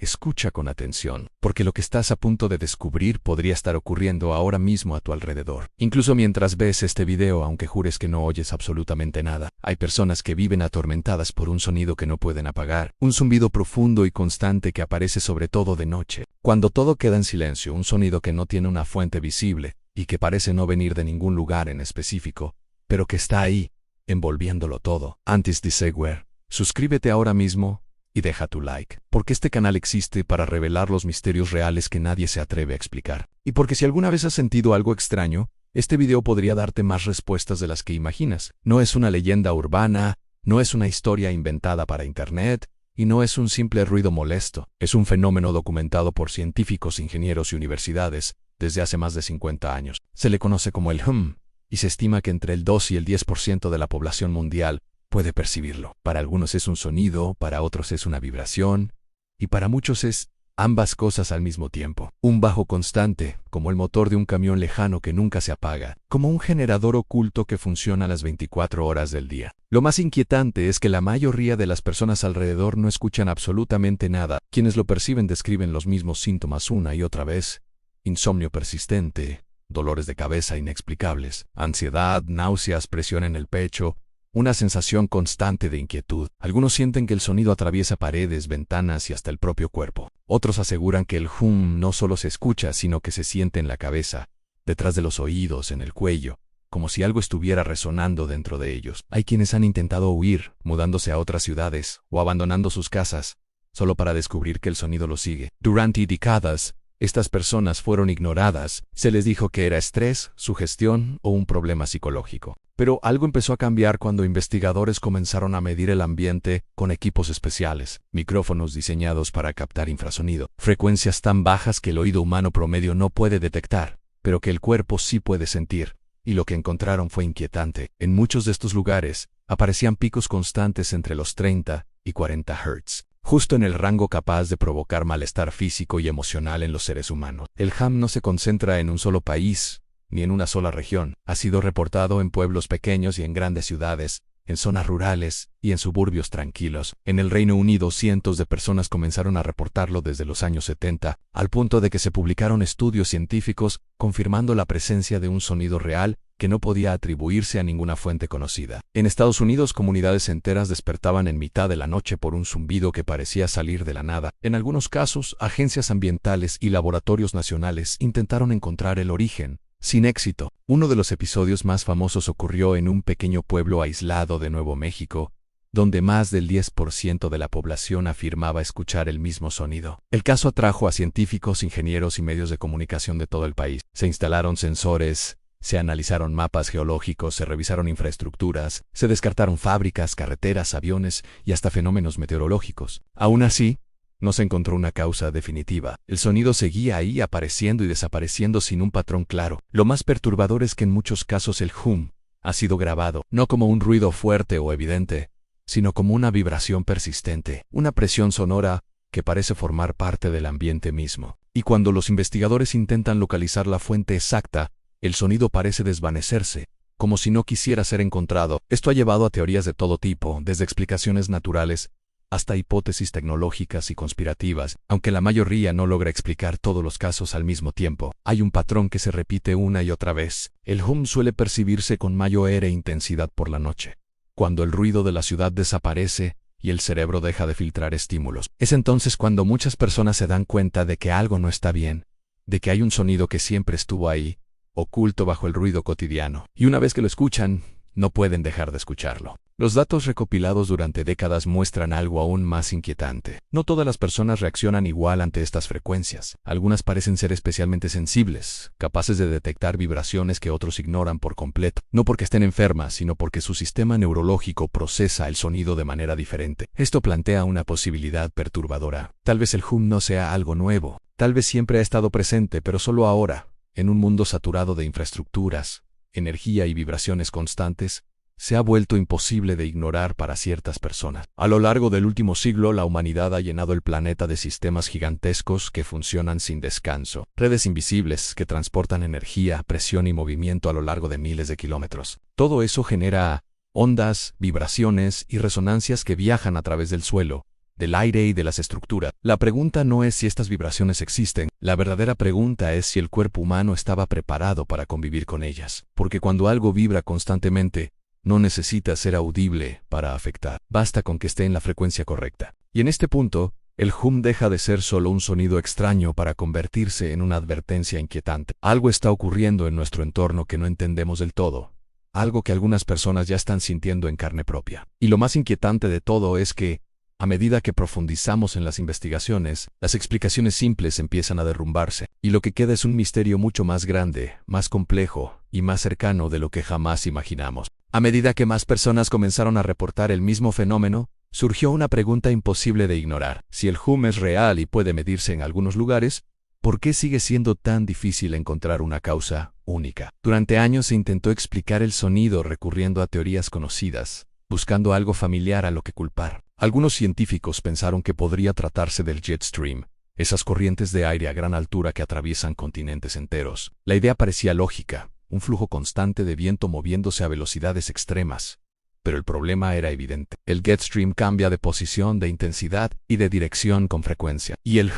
Escucha con atención, porque lo que estás a punto de descubrir podría estar ocurriendo ahora mismo a tu alrededor. Incluso mientras ves este video, aunque jures que no oyes absolutamente nada, hay personas que viven atormentadas por un sonido que no pueden apagar, un zumbido profundo y constante que aparece sobre todo de noche. Cuando todo queda en silencio, un sonido que no tiene una fuente visible y que parece no venir de ningún lugar en específico, pero que está ahí, envolviéndolo todo. Antes de seguir, suscríbete ahora mismo y deja tu like, porque este canal existe para revelar los misterios reales que nadie se atreve a explicar. Y porque si alguna vez has sentido algo extraño, este video podría darte más respuestas de las que imaginas. No es una leyenda urbana, no es una historia inventada para internet, y no es un simple ruido molesto. Es un fenómeno documentado por científicos, ingenieros y universidades desde hace más de 50 años. Se le conoce como el hum, y se estima que entre el 2 y el 10% de la población mundial puede percibirlo. Para algunos es un sonido, para otros es una vibración, y para muchos es ambas cosas al mismo tiempo. Un bajo constante, como el motor de un camión lejano que nunca se apaga, como un generador oculto que funciona las 24 horas del día. Lo más inquietante es que la mayoría de las personas alrededor no escuchan absolutamente nada. Quienes lo perciben describen los mismos síntomas una y otra vez: insomnio persistente, dolores de cabeza inexplicables, ansiedad, náuseas, presión en el pecho, una sensación constante de inquietud. Algunos sienten que el sonido atraviesa paredes, ventanas y hasta el propio cuerpo. Otros aseguran que el hum no solo se escucha, sino que se siente en la cabeza, detrás de los oídos, en el cuello, como si algo estuviera resonando dentro de ellos. Hay quienes han intentado huir, mudándose a otras ciudades o abandonando sus casas, solo para descubrir que el sonido los sigue. Durante décadas, estas personas fueron ignoradas. Se les dijo que era estrés, sugestión o un problema psicológico. Pero algo empezó a cambiar cuando investigadores comenzaron a medir el ambiente con equipos especiales, micrófonos diseñados para captar infrasonido, frecuencias tan bajas que el oído humano promedio no puede detectar, pero que el cuerpo sí puede sentir. Y lo que encontraron fue inquietante. En muchos de estos lugares aparecían picos constantes entre los 30 y 40 Hz. Justo en el rango capaz de provocar malestar físico y emocional en los seres humanos. El hum no se concentra en un solo país, ni en una sola región. Ha sido reportado en pueblos pequeños y en grandes ciudades, en zonas rurales y en suburbios tranquilos. En el Reino Unido, cientos de personas comenzaron a reportarlo desde los años 70, al punto de que se publicaron estudios científicos confirmando la presencia de un sonido real que no podía atribuirse a ninguna fuente conocida. En Estados Unidos, comunidades enteras despertaban en mitad de la noche por un zumbido que parecía salir de la nada. En algunos casos, agencias ambientales y laboratorios nacionales intentaron encontrar el origen, sin éxito. Uno de los episodios más famosos ocurrió en un pequeño pueblo aislado de Nuevo México, donde más del 10% de la población afirmaba escuchar el mismo sonido. El caso atrajo a científicos, ingenieros y medios de comunicación de todo el país. Se instalaron sensores, se analizaron mapas geológicos, se revisaron infraestructuras, se descartaron fábricas, carreteras, aviones y hasta fenómenos meteorológicos. Aún así, no se encontró una causa definitiva. El sonido seguía ahí, apareciendo y desapareciendo sin un patrón claro. Lo más perturbador es que en muchos casos el hum ha sido grabado, no como un ruido fuerte o evidente, sino como una vibración persistente, una presión sonora que parece formar parte del ambiente mismo. Y cuando los investigadores intentan localizar la fuente exacta, el sonido parece desvanecerse, como si no quisiera ser encontrado. Esto ha llevado a teorías de todo tipo, desde explicaciones naturales hasta hipótesis tecnológicas y conspirativas. Aunque la mayoría no logra explicar todos los casos al mismo tiempo, hay un patrón que se repite una y otra vez. El hum suele percibirse con mayor intensidad por la noche, cuando el ruido de la ciudad desaparece y el cerebro deja de filtrar estímulos. Es entonces cuando muchas personas se dan cuenta de que algo no está bien, de que hay un sonido que siempre estuvo ahí, oculto bajo el ruido cotidiano. Y una vez que lo escuchan, no pueden dejar de escucharlo. Los datos recopilados durante décadas muestran algo aún más inquietante. No todas las personas reaccionan igual ante estas frecuencias. Algunas parecen ser especialmente sensibles, capaces de detectar vibraciones que otros ignoran por completo. No porque estén enfermas, sino porque su sistema neurológico procesa el sonido de manera diferente. Esto plantea una posibilidad perturbadora. Tal vez el hum no sea algo nuevo. Tal vez siempre ha estado presente, pero solo ahora, en un mundo saturado de infraestructuras, energía y vibraciones constantes, se ha vuelto imposible de ignorar para ciertas personas. A lo largo del último siglo, la humanidad ha llenado el planeta de sistemas gigantescos que funcionan sin descanso. Redes invisibles que transportan energía, presión y movimiento a lo largo de miles de kilómetros. Todo eso genera ondas, vibraciones y resonancias que viajan a través del suelo, del aire y de las estructuras. La pregunta no es si estas vibraciones existen, la verdadera pregunta es si el cuerpo humano estaba preparado para convivir con ellas. Porque cuando algo vibra constantemente, no necesita ser audible para afectar, basta con que esté en la frecuencia correcta. Y en este punto, el hum deja de ser solo un sonido extraño para convertirse en una advertencia inquietante. Algo está ocurriendo en nuestro entorno que no entendemos del todo, algo que algunas personas ya están sintiendo en carne propia. Y lo más inquietante de todo es que, a medida que profundizamos en las investigaciones, las explicaciones simples empiezan a derrumbarse, y lo que queda es un misterio mucho más grande, más complejo y más cercano de lo que jamás imaginamos. A medida que más personas comenzaron a reportar el mismo fenómeno, surgió una pregunta imposible de ignorar. Si el hum es real y puede medirse en algunos lugares, ¿por qué sigue siendo tan difícil encontrar una causa única? Durante años se intentó explicar el sonido recurriendo a teorías conocidas, buscando algo familiar a lo que culpar. Algunos científicos pensaron que podría tratarse del jet stream, esas corrientes de aire a gran altura que atraviesan continentes enteros. La idea parecía lógica, un flujo constante de viento moviéndose a velocidades extremas. Pero el problema era evidente. El jet stream cambia de posición, de intensidad y de dirección con frecuencia. Y el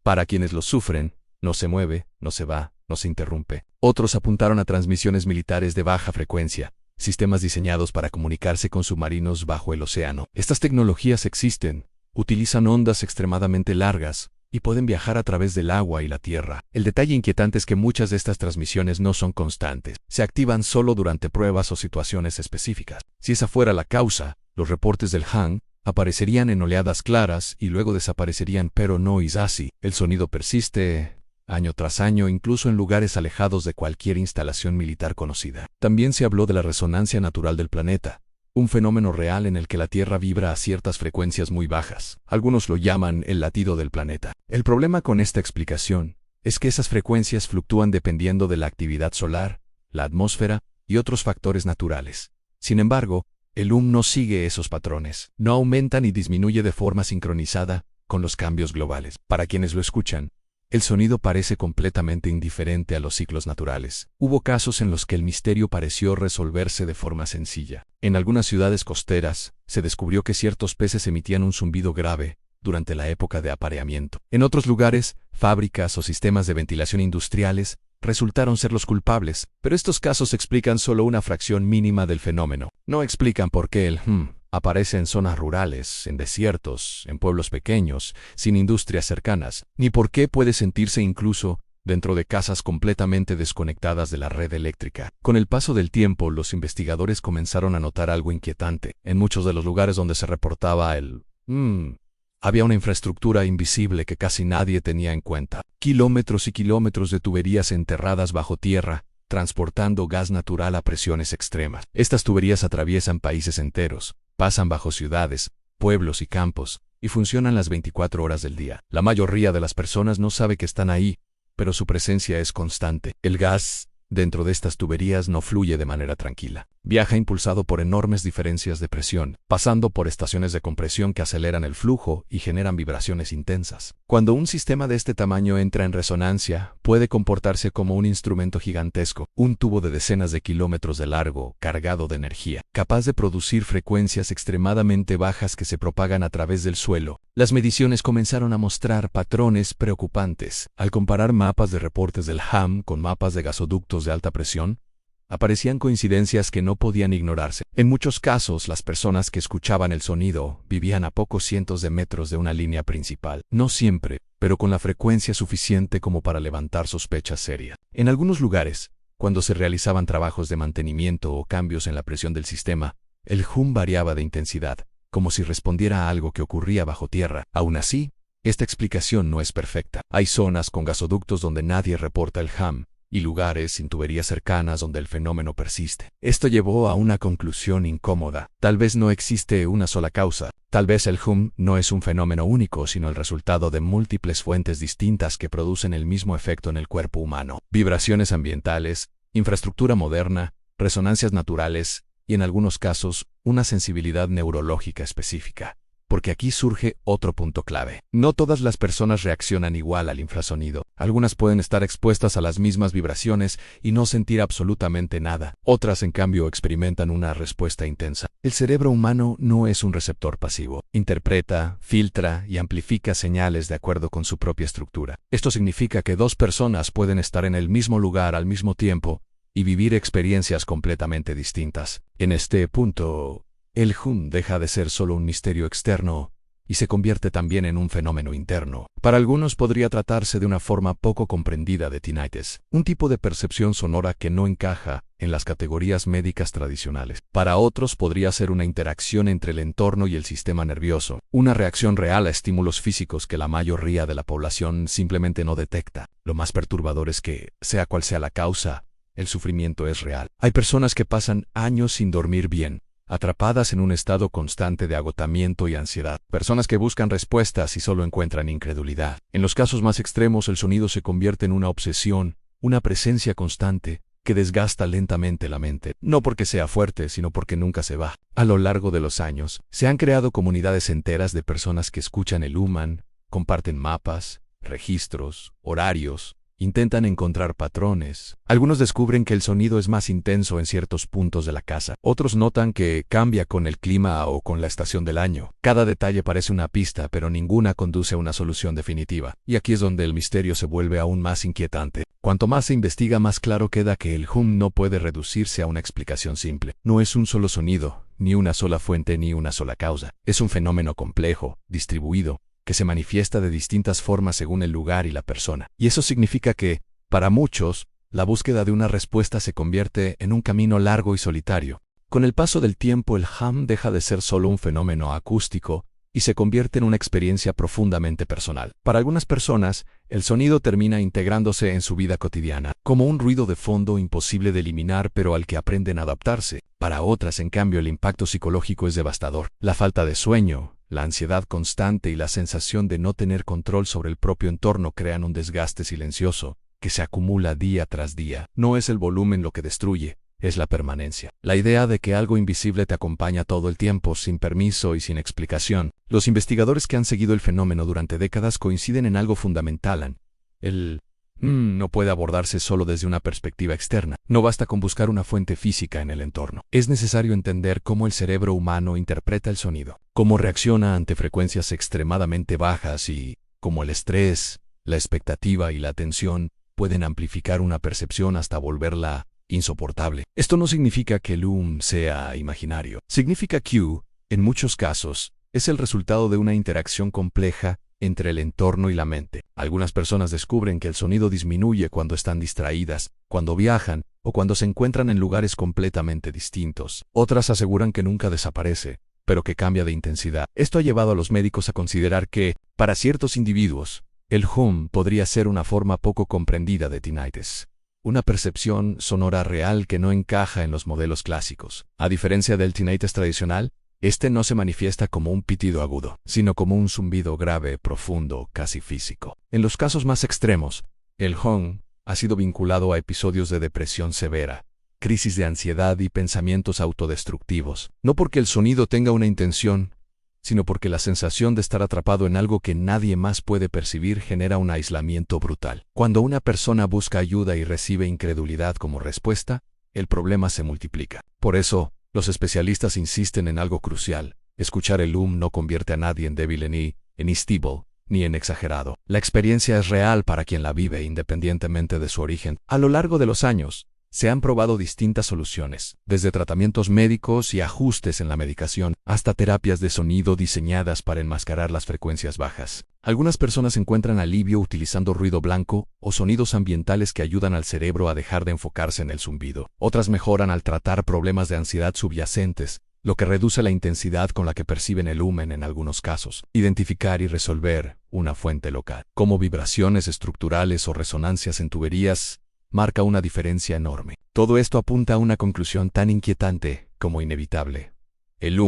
para quienes lo sufren, no se mueve, no se va, no se interrumpe. Otros apuntaron a transmisiones militares de baja frecuencia, sistemas diseñados para comunicarse con submarinos bajo el océano. Estas tecnologías existen, utilizan ondas extremadamente largas y pueden viajar a través del agua y la tierra. El detalle inquietante es que muchas de estas transmisiones no son constantes, se activan solo durante pruebas o situaciones específicas. Si esa fuera la causa, los reportes del HAN aparecerían en oleadas claras y luego desaparecerían, pero no es así. El sonido persiste año tras año, incluso en lugares alejados de cualquier instalación militar conocida. También se habló de la resonancia natural del planeta, un fenómeno real en el que la Tierra vibra a ciertas frecuencias muy bajas. Algunos lo llaman el latido del planeta. El problema con esta explicación es que esas frecuencias fluctúan dependiendo de la actividad solar, la atmósfera y otros factores naturales. Sin embargo, el hum no sigue esos patrones, no aumenta ni disminuye de forma sincronizada con los cambios globales. Para quienes lo escuchan, el sonido parece completamente indiferente a los ciclos naturales. Hubo casos en los que el misterio pareció resolverse de forma sencilla. En algunas ciudades costeras, se descubrió que ciertos peces emitían un zumbido grave durante la época de apareamiento. En otros lugares, fábricas o sistemas de ventilación industriales resultaron ser los culpables, pero estos casos explican solo una fracción mínima del fenómeno. No explican por qué el aparece en zonas rurales, en desiertos, en pueblos pequeños, sin industrias cercanas, ni por qué puede sentirse incluso dentro de casas completamente desconectadas de la red eléctrica. Con el paso del tiempo, los investigadores comenzaron a notar algo inquietante. En muchos de los lugares donde se reportaba el había una infraestructura invisible que casi nadie tenía en cuenta. Kilómetros y kilómetros de tuberías enterradas bajo tierra, transportando gas natural a presiones extremas. Estas tuberías atraviesan países enteros, pasan bajo ciudades, pueblos y campos, y funcionan las 24 horas del día. La mayoría de las personas no sabe que están ahí, pero su presencia es constante. El gas dentro de estas tuberías no fluye de manera tranquila. Viaja impulsado por enormes diferencias de presión, pasando por estaciones de compresión que aceleran el flujo y generan vibraciones intensas. Cuando un sistema de este tamaño entra en resonancia, puede comportarse como un instrumento gigantesco, un tubo de decenas de kilómetros de largo, cargado de energía, capaz de producir frecuencias extremadamente bajas que se propagan a través del suelo. Las mediciones comenzaron a mostrar patrones preocupantes. Al comparar mapas de reportes del HAM con mapas de gasoductos de alta presión, aparecían coincidencias que no podían ignorarse. En muchos casos, las personas que escuchaban el sonido vivían a pocos cientos de metros de una línea principal. No siempre, pero con la frecuencia suficiente como para levantar sospechas serias. En algunos lugares, cuando se realizaban trabajos de mantenimiento o cambios en la presión del sistema, el hum variaba de intensidad, como si respondiera a algo que ocurría bajo tierra. Aún así, esta explicación no es perfecta. Hay zonas con gasoductos donde nadie reporta el hum, y lugares sin tuberías cercanas donde el fenómeno persiste. Esto llevó a una conclusión incómoda. Tal vez no existe una sola causa. Tal vez el hum no es un fenómeno único, sino el resultado de múltiples fuentes distintas que producen el mismo efecto en el cuerpo humano. Vibraciones ambientales, infraestructura moderna, resonancias naturales y, en algunos casos, una sensibilidad neurológica específica. porque aquí surge otro punto clave. No todas las personas reaccionan igual al infrasonido. Algunas pueden estar expuestas a las mismas vibraciones y no sentir absolutamente nada. Otras, en cambio, experimentan una respuesta intensa. El cerebro humano no es un receptor pasivo. Interpreta, filtra y amplifica señales de acuerdo con su propia estructura. Esto significa que dos personas pueden estar en el mismo lugar al mismo tiempo y vivir experiencias completamente distintas. En este punto, el hum deja de ser solo un misterio externo y se convierte también en un fenómeno interno. Para algunos podría tratarse de una forma poco comprendida de tinnitus, un tipo de percepción sonora que no encaja en las categorías médicas tradicionales. Para otros podría ser una interacción entre el entorno y el sistema nervioso, una reacción real a estímulos físicos que la mayoría de la población simplemente no detecta. Lo más perturbador es que, sea cual sea la causa, el sufrimiento es real. Hay personas que pasan años sin dormir bien, atrapadas en un estado constante de agotamiento y ansiedad. Personas que buscan respuestas y solo encuentran incredulidad. En los casos más extremos, el sonido se convierte en una obsesión, una presencia constante que desgasta lentamente la mente, no porque sea fuerte, sino porque nunca se va. A lo largo de los años, se han creado comunidades enteras de personas que escuchan el human, comparten mapas, registros, horarios, intentan encontrar patrones. Algunos descubren que el sonido es más intenso en ciertos puntos de la casa. Otros notan que cambia con el clima o con la estación del año. Cada detalle parece una pista, pero ninguna conduce a una solución definitiva. Y aquí es donde el misterio se vuelve aún más inquietante. Cuanto más se investiga, más claro queda que el hum no puede reducirse a una explicación simple. No es un solo sonido, ni una sola fuente, ni una sola causa. Es un fenómeno complejo, distribuido, que se manifiesta de distintas formas según el lugar y la persona. Y eso significa que, para muchos, la búsqueda de una respuesta se convierte en un camino largo y solitario. Con el paso del tiempo, el hum deja de ser solo un fenómeno acústico y se convierte en una experiencia profundamente personal. Para algunas personas, el sonido termina integrándose en su vida cotidiana, como un ruido de fondo imposible de eliminar pero al que aprenden a adaptarse. Para otras, en cambio, el impacto psicológico es devastador. La falta de sueño, la ansiedad constante y la sensación de no tener control sobre el propio entorno crean un desgaste silencioso que se acumula día tras día. No es el volumen lo que destruye, es la permanencia. La idea de que algo invisible te acompaña todo el tiempo, sin permiso y sin explicación. Los investigadores que han seguido el fenómeno durante décadas coinciden en algo fundamental. El no puede abordarse solo desde una perspectiva externa. No basta con buscar una fuente física en el entorno. Es necesario entender cómo el cerebro humano interpreta el sonido, cómo reacciona ante frecuencias extremadamente bajas y cómo el estrés, la expectativa y la tensión pueden amplificar una percepción hasta volverla insoportable. Esto no significa que el sea imaginario. Significa que, en muchos casos, es el resultado de una interacción compleja entre el entorno y la mente. Algunas personas descubren que el sonido disminuye cuando están distraídas, cuando viajan o cuando se encuentran en lugares completamente distintos. Otras aseguran que nunca desaparece, pero que cambia de intensidad. Esto ha llevado a los médicos a considerar que, para ciertos individuos, el hum podría ser una forma poco comprendida de tinnitus, una percepción sonora real que no encaja en los modelos clásicos. A diferencia del tinnitus tradicional, este no se manifiesta como un pitido agudo, sino como un zumbido grave, profundo, casi físico. En los casos más extremos, el hum ha sido vinculado a episodios de depresión severa, crisis de ansiedad y pensamientos autodestructivos, no porque el sonido tenga una intención, sino porque la sensación de estar atrapado en algo que nadie más puede percibir genera un aislamiento brutal. Cuando una persona busca ayuda y recibe incredulidad como respuesta, el problema se multiplica. Por eso, los especialistas insisten en algo crucial. Escuchar el hum no convierte a nadie en débil en instíbil, ni en exagerado. La experiencia es real para quien la vive independientemente de su origen. A lo largo de los años, se han probado distintas soluciones, desde tratamientos médicos y ajustes en la medicación, hasta terapias de sonido diseñadas para enmascarar las frecuencias bajas. Algunas personas encuentran alivio utilizando ruido blanco o sonidos ambientales que ayudan al cerebro a dejar de enfocarse en el zumbido. Otras mejoran al tratar problemas de ansiedad subyacentes, lo que reduce la intensidad con la que perciben el humen en algunos casos. Identificar y resolver una fuente local, como vibraciones estructurales o resonancias en tuberías, marca una diferencia enorme. Todo esto apunta a una conclusión tan inquietante como inevitable. El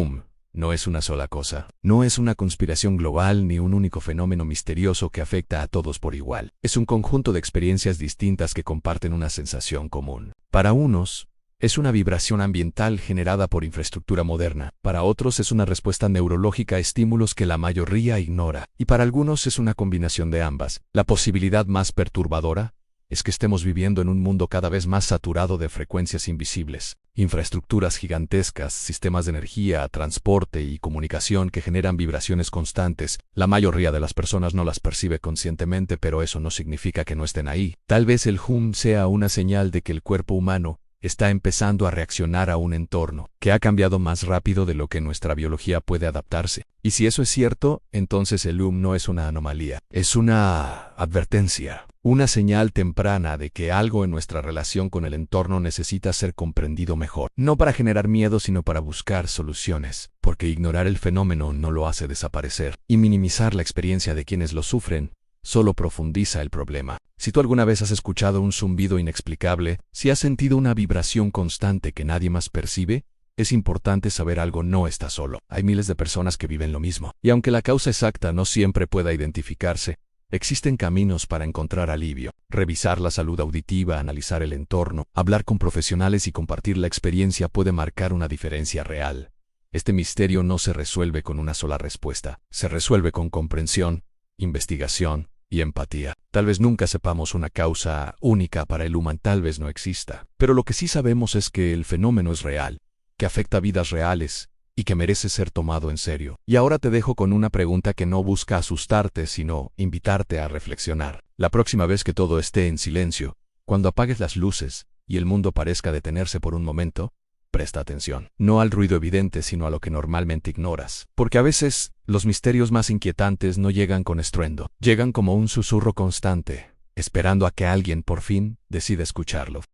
no es una sola cosa. No es una conspiración global ni un único fenómeno misterioso que afecta a todos por igual. Es un conjunto de experiencias distintas que comparten una sensación común. Para unos, es una vibración ambiental generada por infraestructura moderna. Para otros es una respuesta neurológica a estímulos que la mayoría ignora. Y para algunos es una combinación de ambas. La posibilidad más perturbadora es que estemos viviendo en un mundo cada vez más saturado de frecuencias invisibles. Infraestructuras gigantescas, sistemas de energía, transporte y comunicación que generan vibraciones constantes. La mayoría de las personas no las percibe conscientemente, pero eso no significa que no estén ahí. Tal vez el hum sea una señal de que el cuerpo humano está empezando a reaccionar a un entorno que ha cambiado más rápido de lo que nuestra biología puede adaptarse. Y si eso es cierto, entonces el hum no es una anomalía, es una advertencia, una señal temprana de que algo en nuestra relación con el entorno necesita ser comprendido mejor. No para generar miedo, sino para buscar soluciones, porque ignorar el fenómeno no lo hace desaparecer, y minimizar la experiencia de quienes lo sufren solo profundiza el problema. Si tú alguna vez has escuchado un zumbido inexplicable, si has sentido una vibración constante que nadie más percibe, es importante saber algo: no estás solo. Hay miles de personas que viven lo mismo. Y aunque la causa exacta no siempre pueda identificarse, existen caminos para encontrar alivio. Revisar la salud auditiva, analizar el entorno, hablar con profesionales y compartir la experiencia puede marcar una diferencia real. Este misterio no se resuelve con una sola respuesta. Se resuelve con comprensión, investigación y empatía. Tal vez nunca sepamos una causa única para el humano, tal vez no exista. Pero lo que sí sabemos es que el fenómeno es real, que afecta vidas reales y que merece ser tomado en serio. Y ahora te dejo con una pregunta que no busca asustarte, sino invitarte a reflexionar. La próxima vez que todo esté en silencio, cuando apagues las luces y el mundo parezca detenerse por un momento, presta atención. No al ruido evidente, sino a lo que normalmente ignoras. Porque a veces, los misterios más inquietantes no llegan con estruendo. Llegan como un susurro constante, esperando a que alguien por fin decida escucharlo.